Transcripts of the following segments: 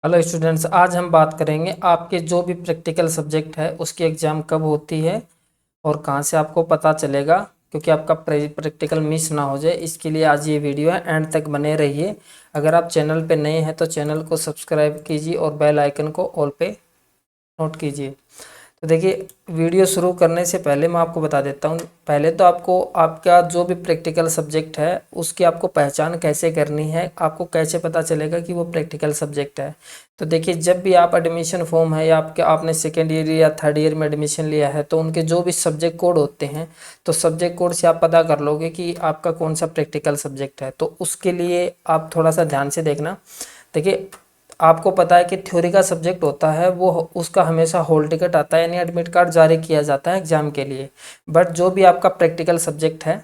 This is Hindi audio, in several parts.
हेलो स्टूडेंट्स, आज हम बात करेंगे आपके जो भी प्रैक्टिकल सब्जेक्ट है उसकी एग्ज़ाम कब होती है और कहाँ से आपको पता चलेगा, क्योंकि आपका प्रैक्टिकल मिस ना हो जाए। इसके लिए आज ये वीडियो है, एंड तक बने रहिए। अगर आप चैनल पे नए हैं तो चैनल को सब्सक्राइब कीजिए और बेल आइकन को ऑल पे नोट कीजिए। तो देखिए, वीडियो शुरू करने से पहले मैं आपको बता देता हूँ। पहले तो आपको आपका जो भी प्रैक्टिकल सब्जेक्ट है उसकी आपको पहचान कैसे करनी है, आपको कैसे पता चलेगा कि वो प्रैक्टिकल सब्जेक्ट है। तो देखिए, जब भी आप एडमिशन फॉर्म है या आपने सेकेंड ईयर या थर्ड ईयर में एडमिशन लिया है तो उनके जो भी सब्जेक्ट कोड होते हैं, तो सब्जेक्ट कोड से आप पता कर लोगे कि आपका कौन सा प्रैक्टिकल सब्जेक्ट है। तो उसके लिए आप थोड़ा सा ध्यान से देखना। देखिए, आपको पता है कि थ्योरी का सब्जेक्ट होता है वो उसका हमेशा हॉल टिकट आता है, यानी एडमिट कार्ड जारी किया जाता है एग्जाम के लिए। बट जो भी आपका प्रैक्टिकल सब्जेक्ट है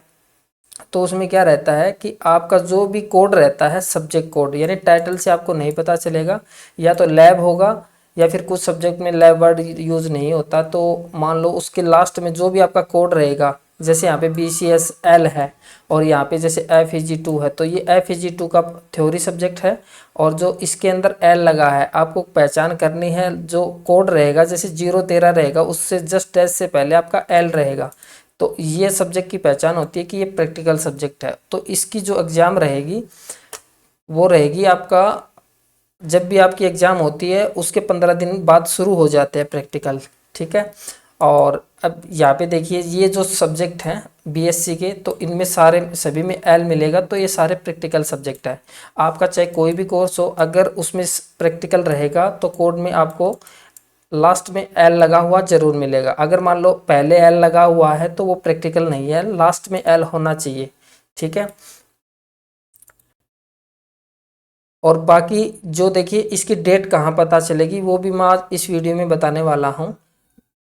तो उसमें क्या रहता है कि आपका जो भी कोड रहता है सब्जेक्ट कोड, यानी टाइटल से आपको नहीं पता चलेगा। या तो लैब होगा या फिर कुछ सब्जेक्ट में लैब वर्ड यूज़ नहीं होता, तो मान लो उसके लास्ट में जो भी आपका कोड रहेगा, जैसे यहाँ पे BCSL है और यहाँ पे जैसे FEG2 है, तो ये FEG2 का थ्योरी सब्जेक्ट है। और जो इसके अंदर L लगा है आपको पहचान करनी है। जो कोड रहेगा जैसे 013 रहेगा उससे जस्ट डैश से पहले आपका L रहेगा, तो ये सब्जेक्ट की पहचान होती है कि ये प्रैक्टिकल सब्जेक्ट है। तो इसकी जो एग्ज़ाम रहेगी वो रहेगी आपका, जब भी आपकी एग्ज़ाम होती है उसके 15 दिन बाद शुरू हो जाते हैं प्रैक्टिकल। ठीक है। और अब यहाँ पे देखिए, ये जो सब्जेक्ट हैं BSc के, तो इनमें सारे सभी में L मिलेगा, तो ये सारे प्रैक्टिकल सब्जेक्ट है। आपका चाहे कोई भी कोर्स हो, अगर उसमें प्रैक्टिकल रहेगा तो कोड में आपको लास्ट में L लगा हुआ जरूर मिलेगा। अगर मान लो पहले L लगा हुआ है तो वो प्रैक्टिकल नहीं है, लास्ट में L होना चाहिए। ठीक है। और बाकी जो देखिए, इसकी डेट कहाँ पता चलेगी वो भी मैं आज इस वीडियो में बताने वाला हूँ।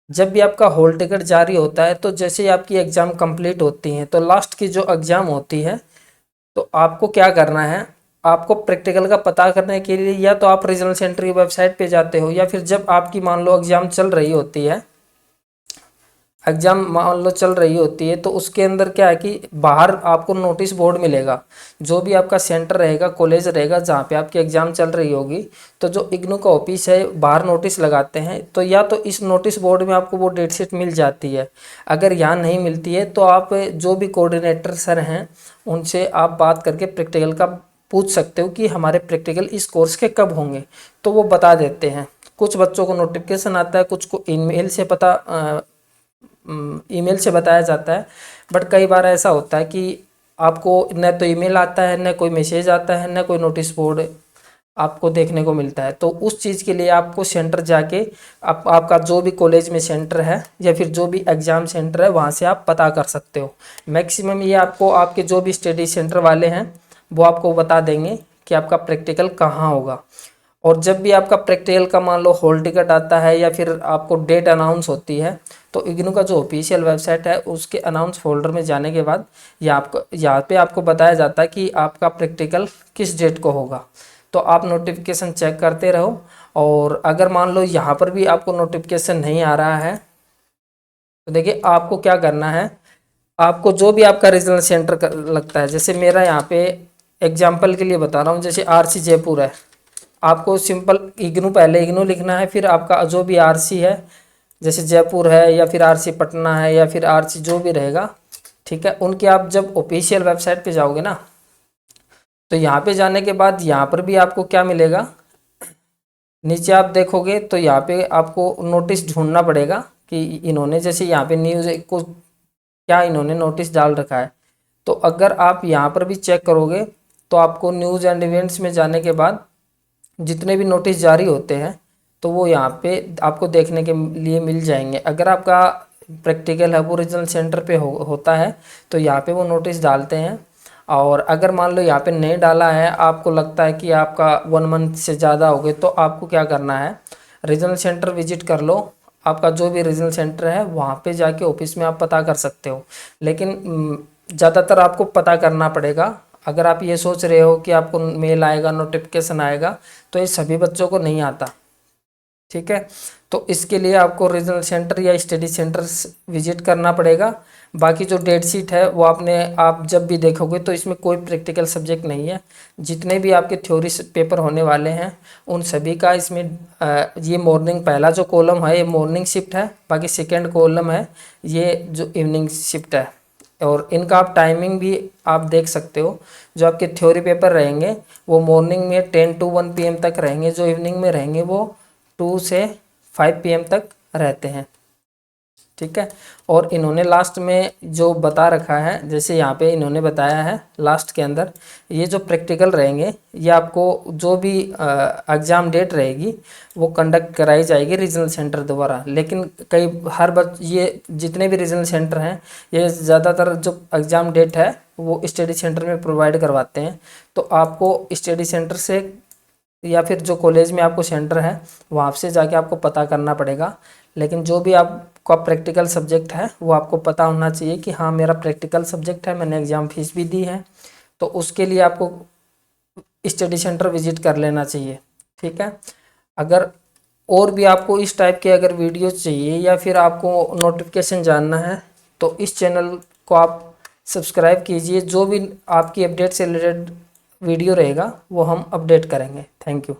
जब भी आपका हॉल टिकट जारी होता है तो जैसे ही आपकी एग्ज़ाम कंप्लीट होती है तो लास्ट की जो एग्ज़ाम होती है, तो आपको क्या करना है, आपको प्रैक्टिकल का पता करने के लिए या तो आप रीजनल सेंटर की वेबसाइट पे जाते हो, या फिर जब आपकी मान लो एग्ज़ाम चल रही होती है, एग्जाम मान लो चल रही होती है, तो उसके अंदर क्या है कि बाहर आपको नोटिस बोर्ड मिलेगा। जो भी आपका सेंटर रहेगा, कॉलेज रहेगा जहाँ पे आपकी एग्जाम चल रही होगी, तो जो इग्नू का ऑफिस है बाहर नोटिस लगाते हैं, तो या तो इस नोटिस बोर्ड में आपको वो डेट शीट मिल जाती है। अगर यहाँ नहीं मिलती है तो आप जो भी कोऑर्डिनेटर सर हैं उनसे आप बात करके प्रैक्टिकल का पूछ सकते हो कि हमारे प्रैक्टिकल इस कोर्स के कब होंगे, तो वो बता देते हैं। कुछ बच्चों को नोटिफिकेशन आता है, कुछ को ईमेल से पता ईमेल से बताया जाता है। बट कई बार ऐसा होता है कि आपको न तो ईमेल आता है, न कोई मैसेज आता है, न कोई नोटिस बोर्ड आपको देखने को मिलता है। तो उस चीज़ के लिए आपको सेंटर जाके आपका जो भी कॉलेज में सेंटर है या फिर जो भी एग्ज़ाम सेंटर है वहाँ से आप पता कर सकते हो। मैक्सिमम ये आपको आपके जो भी स्टडी सेंटर वाले हैं वो आपको बता देंगे कि आपका प्रैक्टिकल कहाँ होगा। और जब भी आपका प्रैक्टिकल का मान लो हॉल टिकट आता है या फिर आपको डेट अनाउंस होती है, तो इग्नू का जो ऑफिशियल वेबसाइट है उसके अनाउंस फोल्डर में जाने के बाद यहाँ पे आपको बताया जाता है कि आपका प्रैक्टिकल किस डेट को होगा। तो आप नोटिफिकेशन चेक करते रहो। और अगर मान लो यहाँ पर भी आपको नोटिफिकेशन नहीं आ रहा है, तो देखिए आपको क्या करना है, आपको जो भी आपका रीजनल सेंटर लगता है, जैसे मेरा यहाँ पे एग्जाम्पल के लिए बता रहा हूँ, जैसे RC जयपुर है, आपको सिंपल इग्नू, पहले इग्नू लिखना है, फिर आपका जो भी RC है, जैसे जयपुर है या फिर RC पटना है या फिर RC जो भी रहेगा, ठीक है। उनके आप जब ऑफिशियल वेबसाइट पे जाओगे ना, तो यहाँ पे जाने के बाद यहाँ पर भी आपको क्या मिलेगा, नीचे आप देखोगे तो यहाँ पे आपको नोटिस ढूंढना पड़ेगा कि इन्होंने जैसे यहाँ पे न्यूज़ को क्या इन्होंने नोटिस डाल रखा है। तो अगर आप यहाँ पर भी चेक करोगे तो आपको न्यूज़ एंड इवेंट्स में जाने के बाद जितने भी नोटिस जारी होते हैं तो वो यहाँ पे आपको देखने के लिए मिल जाएंगे। अगर आपका प्रैक्टिकल है वो रीजनल सेंटर पे होता है तो यहाँ पे वो नोटिस डालते हैं। और अगर मान लो यहाँ पे नहीं डाला है, आपको लगता है कि आपका 1 मंथ से ज़्यादा हो गए, तो आपको क्या करना है, रीजनल सेंटर विजिट कर लो। आपका जो भी रीजनल सेंटर है वहाँ पे जाके ऑफिस में आप पता कर सकते हो। लेकिन ज़्यादातर आपको पता करना पड़ेगा। अगर आप ये सोच रहे हो कि आपको मेल आएगा, नोटिफिकेशन आएगा, तो ये सभी बच्चों को नहीं आता। ठीक है। तो इसके लिए आपको रीजनल सेंटर या स्टडी सेंटर विजिट करना पड़ेगा। बाकी जो डेट शीट है वो आप जब भी देखोगे तो इसमें कोई प्रैक्टिकल सब्जेक्ट नहीं है। जितने भी आपके थ्योरी पेपर होने वाले हैं उन सभी का इसमें ये मॉर्निंग, पहला जो कॉलम है ये मॉर्निंग शिफ्ट है, बाकी सेकेंड कॉलम है ये जो इवनिंग शिफ्ट है। और इनका आप टाइमिंग भी आप देख सकते हो। जो आपके थ्योरी पेपर रहेंगे वो मॉर्निंग में 10 to 1 PM तक रहेंगे, जो इवनिंग में रहेंगे वो 2 से 5 PM तक रहते हैं। ठीक है। और इन्होंने लास्ट में जो बता रखा है, जैसे यहाँ पे इन्होंने बताया है लास्ट के अंदर, ये जो प्रैक्टिकल रहेंगे ये आपको जो भी एग्ज़ाम डेट रहेगी वो कंडक्ट कराई जाएगी रीजनल सेंटर द्वारा। लेकिन हर बार ये जितने भी रीजनल सेंटर हैं ये ज़्यादातर जो एग्ज़ाम डेट है वो स्टडी सेंटर में प्रोवाइड करवाते हैं। तो आपको स्टडी सेंटर से या फिर जो कॉलेज में आपको सेंटर है वहाँ से जाके आपको पता करना पड़ेगा। लेकिन जो भी आपका प्रैक्टिकल सब्जेक्ट है वो आपको पता होना चाहिए कि हाँ मेरा प्रैक्टिकल सब्जेक्ट है, मैंने एग्ज़ाम फीस भी दी है, तो उसके लिए आपको स्टडी सेंटर विजिट कर लेना चाहिए। ठीक है। अगर और भी आपको इस टाइप के अगर वीडियो चाहिए या फिर आपको नोटिफिकेशन जानना है तो इस चैनल को आप सब्सक्राइब कीजिए। जो भी आपकी अपडेट से रिलेटेड वीडियो रहेगा वो हम अपडेट करेंगे। Thank you.